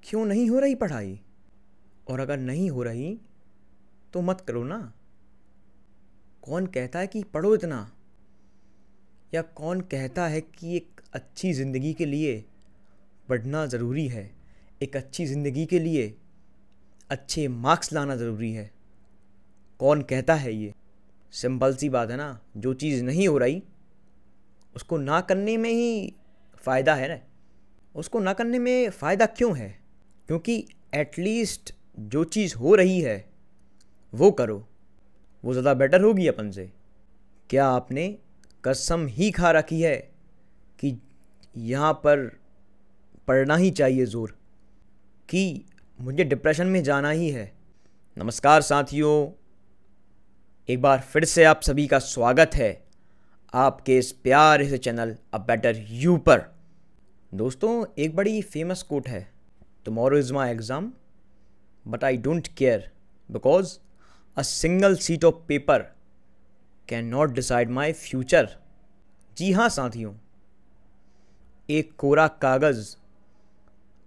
क्यों नहीं हो रही पढ़ाई? और अगर नहीं हो रही तो मत करो ना। कौन कहता है कि पढ़ो इतना? या कौन कहता है कि एक अच्छी ज़िंदगी के लिए पढ़ना ज़रूरी है? एक अच्छी ज़िंदगी के लिए अच्छे मार्क्स लाना ज़रूरी है? कौन कहता है ये? सिंपल सी बात है ना, जो चीज़ नहीं हो रही उसको ना करने में ही फ़ायदा है ना। उसको ना करने में फ़ायदा क्यों है? क्योंकि एटलीस्ट जो चीज़ हो रही है वो करो, वो ज़्यादा बेटर होगी अपन से। क्या आपने कसम ही खा रखी है कि यहाँ पर पढ़ना ही चाहिए ज़ोर, कि मुझे डिप्रेशन में जाना ही है? नमस्कार साथियों, एक बार फिर से आप सभी का स्वागत है आपके इस प्यारे से चैनल अ बेटर यू पर। दोस्तों, एक बड़ी फेमस कोट है, tomorrow is my exam but I don't care because a single sheet of paper cannot decide my future. जी हाँ साथियों, एक कोरा कागज़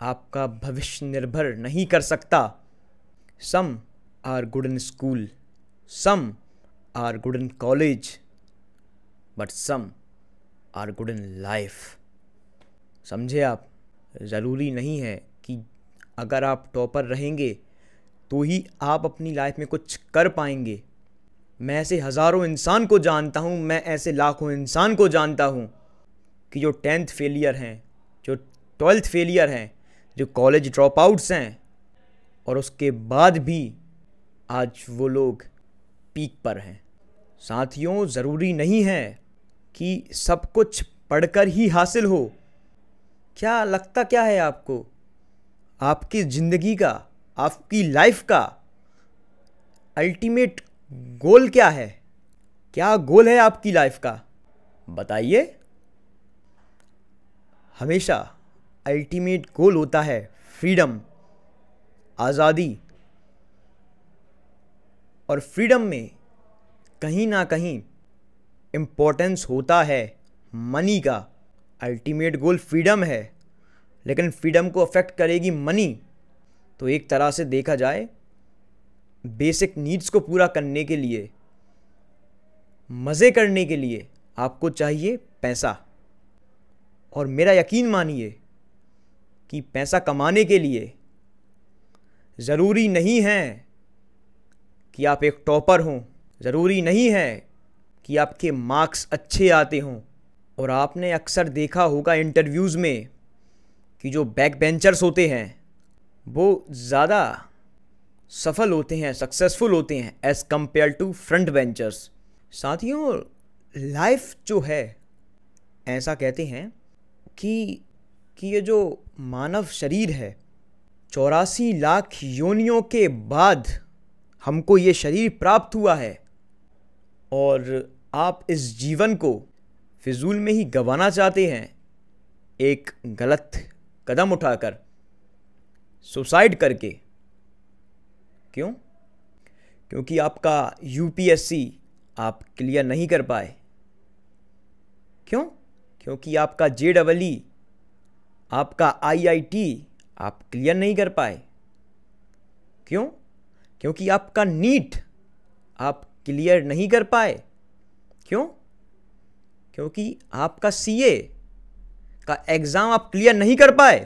आपका भविष्य निर्भर नहीं कर सकता। Some are good in school, some are good in college, but some are good in life. समझे आप? ज़रूरी नहीं है कि अगर आप टॉपर रहेंगे तो ही आप अपनी लाइफ में कुछ कर पाएंगे। मैं ऐसे हज़ारों इंसान को जानता हूँ, मैं ऐसे लाखों इंसान को जानता हूँ कि जो 10th फेलियर हैं, जो 12th फेलियर हैं, जो कॉलेज ड्रॉप आउट्स हैं, और उसके बाद भी आज वो लोग पीक पर हैं। साथियों, ज़रूरी नहीं है कि सब कुछ पढ़कर ही हासिल हो। क्या लगता क्या है आपको? आपकी ज़िंदगी का, आपकी लाइफ का अल्टीमेट गोल क्या है? क्या गोल है आपकी लाइफ का? बताइए। हमेशा अल्टीमेट गोल होता है फ्रीडम, आज़ादी। और फ्रीडम में कहीं ना कहीं इम्पोर्टेंस होता है मनी का। अल्टीमेट गोल फ्रीडम है, लेकिन फ्रीडम को अफेक्ट करेगी मनी। तो एक तरह से देखा जाए, बेसिक नीड्स को पूरा करने के लिए, मज़े करने के लिए आपको चाहिए पैसा। और मेरा यकीन मानिए कि पैसा कमाने के लिए ज़रूरी नहीं है कि आप एक टॉपर हों, ज़रूरी नहीं है कि आपके मार्क्स अच्छे आते हों। और आपने अक्सर देखा होगा इंटरव्यूज़ में कि जो बैक बेंचर्स होते हैं वो ज़्यादा सफल होते हैं, सक्सेसफुल होते हैं as compare to front benchers. साथियों, लाइफ जो है, ऐसा कहते हैं कि ये जो मानव शरीर है, 84 लाख योनियों के बाद हमको ये शरीर प्राप्त हुआ है। और आप इस जीवन को फिजूल में ही गंवाना चाहते हैं, एक गलत कदम उठाकर, सुसाइड करके। क्यों? क्योंकि आपका यूपीएससी आप क्लियर नहीं कर पाए। क्यों? क्योंकि आपका JEE, आपका IIT आप क्लियर नहीं कर पाए। क्यों? क्योंकि आपका नीट आप क्लियर नहीं कर पाए। क्यों? क्योंकि आपका CA का एग्ज़ाम आप क्लियर नहीं कर पाए।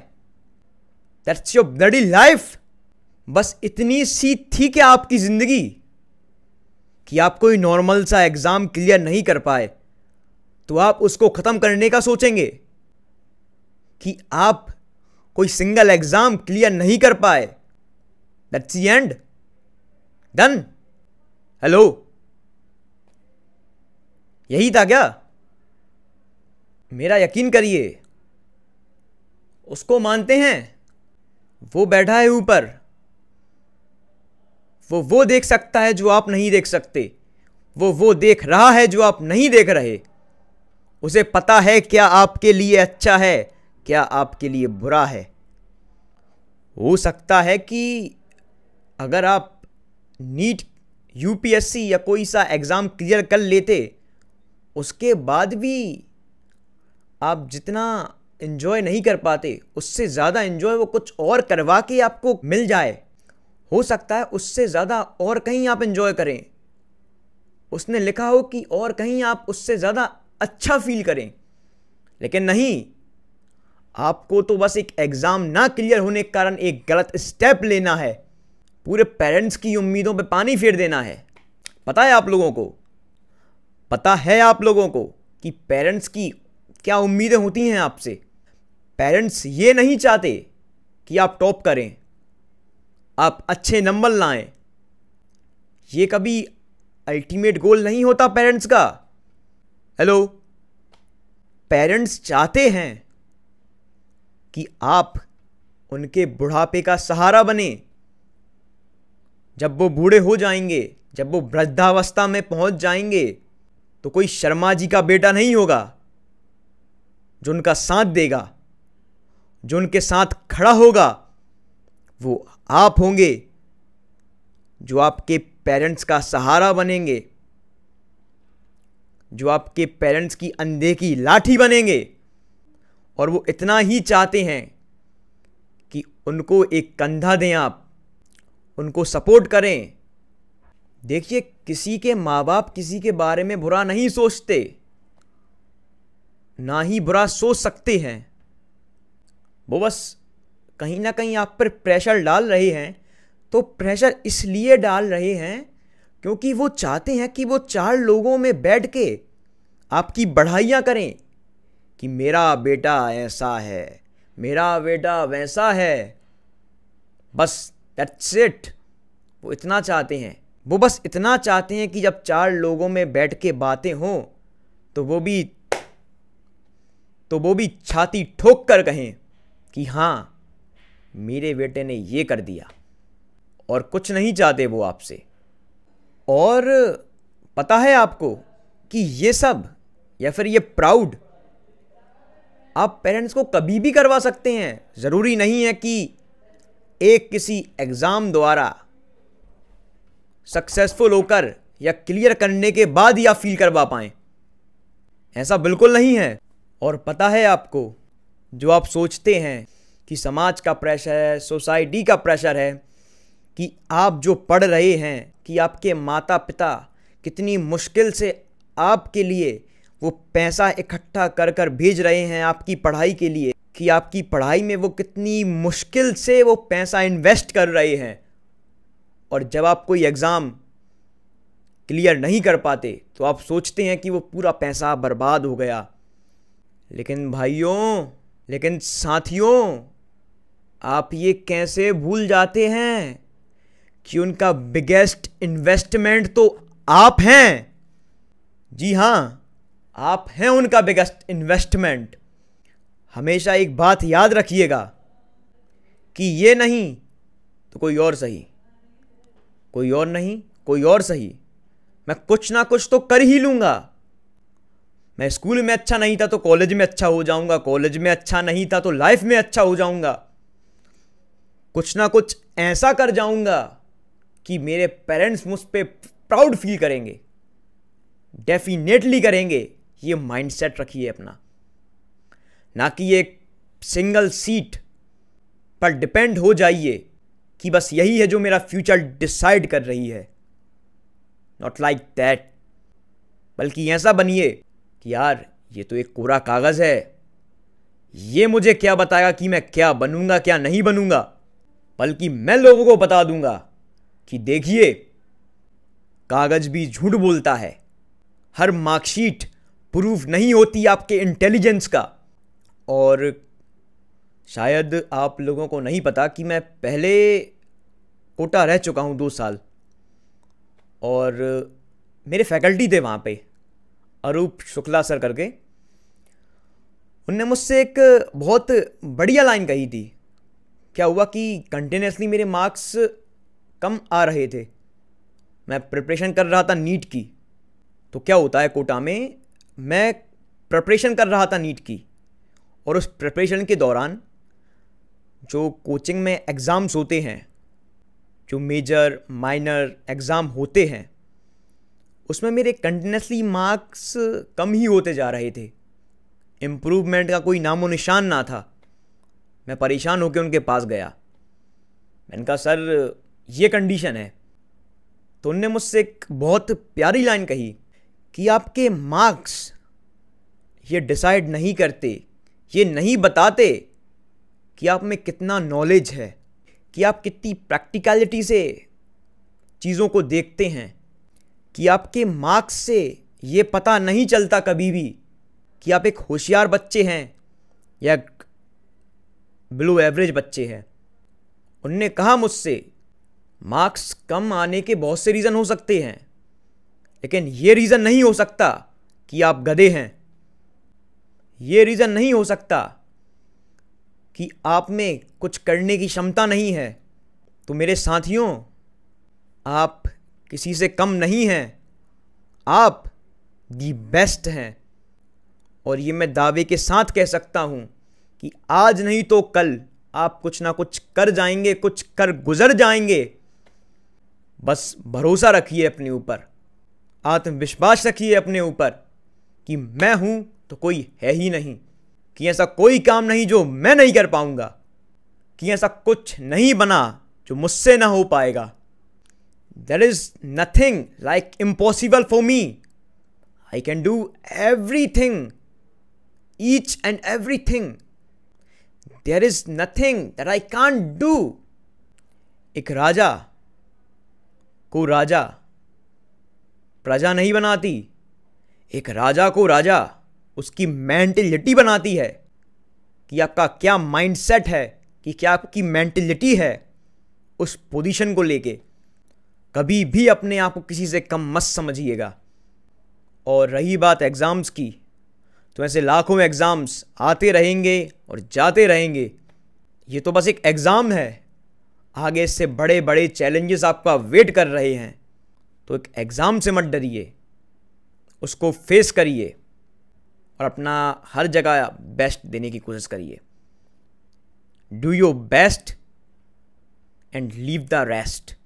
That's your bloody life. बस इतनी सी थी क्या आपकी ज़िंदगी कि आप कोई नॉर्मल सा एग्ज़ाम क्लियर नहीं कर पाए तो आप उसको ख़त्म करने का सोचेंगे? कि आप कोई सिंगल एग्ज़ाम क्लियर नहीं कर पाए, that's the end, done? Hello, यही था क्या? मेरा यकीन करिए, उसको मानते हैं, वो बैठा है ऊपर, वो देख सकता है जो आप नहीं देख सकते, वो देख रहा है जो आप नहीं देख रहे। उसे पता है क्या आपके लिए अच्छा है, क्या आपके लिए बुरा है। हो सकता है कि अगर आप नीट, यूपीएससी या कोई सा एग्ज़ाम क्लियर कर लेते, उसके बाद भी आप जितना एंजॉय नहीं कर पाते, उससे ज़्यादा एंजॉय वो कुछ और करवा के आपको मिल जाए। हो सकता है उससे ज़्यादा और कहीं आप एंजॉय करें। उसने लिखा हो कि और कहीं आप उससे ज़्यादा अच्छा फील करें, लेकिन नहीं, आपको तो बस एक एग्ज़ाम ना क्लियर होने के कारण एक गलत स्टेप लेना है, पूरे पेरेंट्स की उम्मीदों पे पानी फेर देना है। पता है आप लोगों को, पता है आप लोगों को कि पेरेंट्स की क्या उम्मीदें होती हैं आपसे। पेरेंट्स ये नहीं चाहते कि आप टॉप करें, आप अच्छे नंबर लाएं। ये कभी अल्टीमेट गोल नहीं होता पेरेंट्स का। हेलो, पेरेंट्स चाहते हैं कि आप उनके बुढ़ापे का सहारा बने। जब वो बूढ़े हो जाएंगे, जब वो वृद्धावस्था में पहुंच जाएंगे, तो कोई शर्मा जी का बेटा नहीं होगा जो उनका साथ देगा, जो उनके साथ खड़ा होगा। वो आप होंगे जो आपके पेरेंट्स का सहारा बनेंगे, जो आपके पेरेंट्स की अनदेखी लाठी बनेंगे। और वो इतना ही चाहते हैं कि उनको एक कंधा दें, आप उनको सपोर्ट करें। देखिए, किसी के माँ बाप किसी के बारे में बुरा नहीं सोचते, ना ही बुरा सोच सकते हैं। वो बस कहीं ना कहीं आप पर प्रेशर डाल रहे हैं। तो प्रेशर इसलिए डाल रहे हैं क्योंकि वो चाहते हैं कि वो चार लोगों में बैठ के आपकी बढ़ाइयाँ करें कि मेरा बेटा ऐसा है, मेरा बेटा वैसा है। बस दैट्स इट। वो इतना चाहते हैं, वो बस इतना चाहते हैं कि जब चार लोगों में बैठ के बातें हों तो वो भी छाती ठोक कर कहें कि हाँ, मेरे बेटे ने ये कर दिया। और कुछ नहीं चाहते वो आपसे। और पता है आपको कि ये सब या फिर ये प्राउड आप पेरेंट्स को कभी भी करवा सकते हैं। ज़रूरी नहीं है कि एक किसी एग्ज़ाम द्वारा सक्सेसफुल होकर या क्लियर करने के बाद ही आप फील करवा पाएं। ऐसा बिल्कुल नहीं है। और पता है आपको, जो आप सोचते हैं कि समाज का प्रेशर है, सोसाइटी का प्रेशर है, कि आप जो पढ़ रहे हैं, कि आपके माता पिता कितनी मुश्किल से आपके लिए वो पैसा इकट्ठा कर कर भेज रहे हैं आपकी पढ़ाई के लिए, कि आपकी पढ़ाई में वो कितनी मुश्किल से वो पैसा इन्वेस्ट कर रहे हैं। और जब आप कोई एग्ज़ाम क्लियर नहीं कर पाते तो आप सोचते हैं कि वो पूरा पैसा बर्बाद हो गया। लेकिन भाइयों, लेकिन साथियों, आप ये कैसे भूल जाते हैं कि उनका बिगेस्ट इन्वेस्टमेंट तो आप हैं। जी हाँ, आप हैं उनका बिगेस्ट इन्वेस्टमेंट। हमेशा एक बात याद रखिएगा कि ये नहीं तो कोई और सही, कोई और नहीं कोई और सही, मैं कुछ ना कुछ तो कर ही लूँगा। मैं स्कूल में अच्छा नहीं था तो कॉलेज में अच्छा हो जाऊँगा, कॉलेज में अच्छा नहीं था तो लाइफ में अच्छा हो जाऊँगा। कुछ ना कुछ ऐसा कर जाऊँगा कि मेरे पेरेंट्स मुझ पे प्राउड फील करेंगे, डेफिनेटली करेंगे। ये माइंडसेट रखिए अपना, ना कि एक सिंगल सीट पर डिपेंड हो जाइए कि बस यही है जो मेरा फ्यूचर डिसाइड कर रही है। Not like that. बल्कि ऐसा बनिए कि यार, ये तो एक कोरा कागज़ है, ये मुझे क्या बताएगा कि मैं क्या बनूंगा क्या नहीं बनूंगा। बल्कि मैं लोगों को बता दूंगा कि देखिए, कागज़ भी झूठ बोलता है। हर मार्कशीट प्रूफ नहीं होती आपके इंटेलिजेंस का। और शायद आप लोगों को नहीं पता कि मैं पहले कोटा रह चुका हूँ 2 साल। और मेरे फैकल्टी थे वहाँ पे, अरूप शुक्ला सर करके। उनने मुझसे एक बहुत बढ़िया लाइन कही थी। क्या हुआ कि कंटिन्यूसली मेरे मार्क्स कम आ रहे थे। मैं प्रिपरेशन कर रहा था नीट की। तो क्या होता है, कोटा में मैं प्रिपरेशन कर रहा था नीट की, और उस प्रिपरेशन के दौरान जो कोचिंग में एग्ज़ाम्स होते हैं, जो मेजर माइनर एग्ज़ाम होते हैं, उसमें मेरे कंटिन्यूसली मार्क्स कम ही होते जा रहे थे। इम्प्रूवमेंट का कोई नामो निशान ना था। मैं परेशान होकर उनके पास गया। मैंने कहा सर ये कंडीशन है। तो उनने मुझसे एक बहुत प्यारी लाइन कही कि आपके मार्क्स ये डिसाइड नहीं करते, ये नहीं बताते कि आप में कितना नॉलेज है, कि आप कितनी प्रैक्टिकलिटी से चीज़ों को देखते हैं, कि आपके मार्क्स से ये पता नहीं चलता कभी भी कि आप एक होशियार बच्चे हैं या बिलो एवरेज बच्चे हैं। उनने कहा मुझसे मार्क्स कम आने के बहुत से रीज़न हो सकते हैं, लेकिन ये रीज़न नहीं हो सकता कि आप गधे हैं। ये रीज़न नहीं हो सकता कि आप में कुछ करने की क्षमता नहीं है। तो मेरे साथियों, आप किसी से कम नहीं हैं, आप दी बेस्ट हैं। और ये मैं दावे के साथ कह सकता हूँ कि आज नहीं तो कल आप कुछ ना कुछ कर जाएंगे, कुछ कर गुजर जाएंगे। बस भरोसा रखिए अपने ऊपर, आत्मविश्वास रखिए अपने ऊपर कि मैं हूँ तो कोई है ही नहीं, कि ऐसा कोई काम नहीं जो मैं नहीं कर पाऊंगा, कि ऐसा कुछ नहीं बना जो मुझसे ना हो पाएगा। There is nothing like impossible for me. I can do everything, each and everything. There is nothing that I can't do. एक राजा को राजा प्रजा नहीं बनाती, एक राजा को राजा उसकी मेंटलिटी बनाती है कि आपका क्या माइंडसेट है, कि क्या आपकी मेंटलिटी है उस पोजीशन को लेके। कभी भी अपने आप को किसी से कम मत समझिएगा। और रही बात एग्ज़ाम्स की, तो ऐसे लाखों एग्ज़ाम्स आते रहेंगे और जाते रहेंगे। ये तो बस एक एग्ज़ाम है, आगे इससे बड़े बड़े चैलेंजेस आपका वेट कर रहे हैं। तो एक एग्ज़ाम से मत डरिए, उसको फेस करिए और अपना हर जगह बेस्ट देने की कोशिश करिए। Do your best and leave the rest.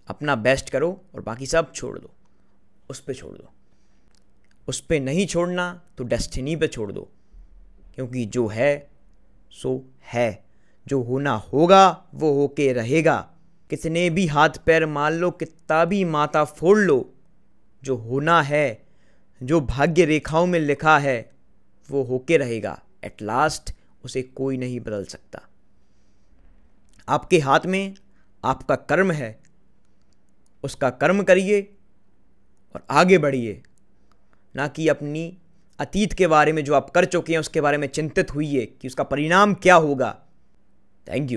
अपना बेस्ट करो और बाकी सब छोड़ दो, उस पे छोड़ दो। उस पे नहीं छोड़ना तो डेस्टिनी पे छोड़ दो, क्योंकि जो है सो है, जो होना होगा वो होके रहेगा। कितने भी हाथ पैर मार लो, कितना भी माथा फोड़ लो, जो होना है, जो भाग्य रेखाओं में लिखा है वो होके रहेगा। एट लास्ट उसे कोई नहीं बदल सकता। आपके हाथ में आपका कर्म है, उसका कर्म करिए और आगे बढ़िए, ना कि अपनी अतीत के बारे में जो आप कर चुके हैं उसके बारे में चिंतित हुइए कि उसका परिणाम क्या होगा। Thank you.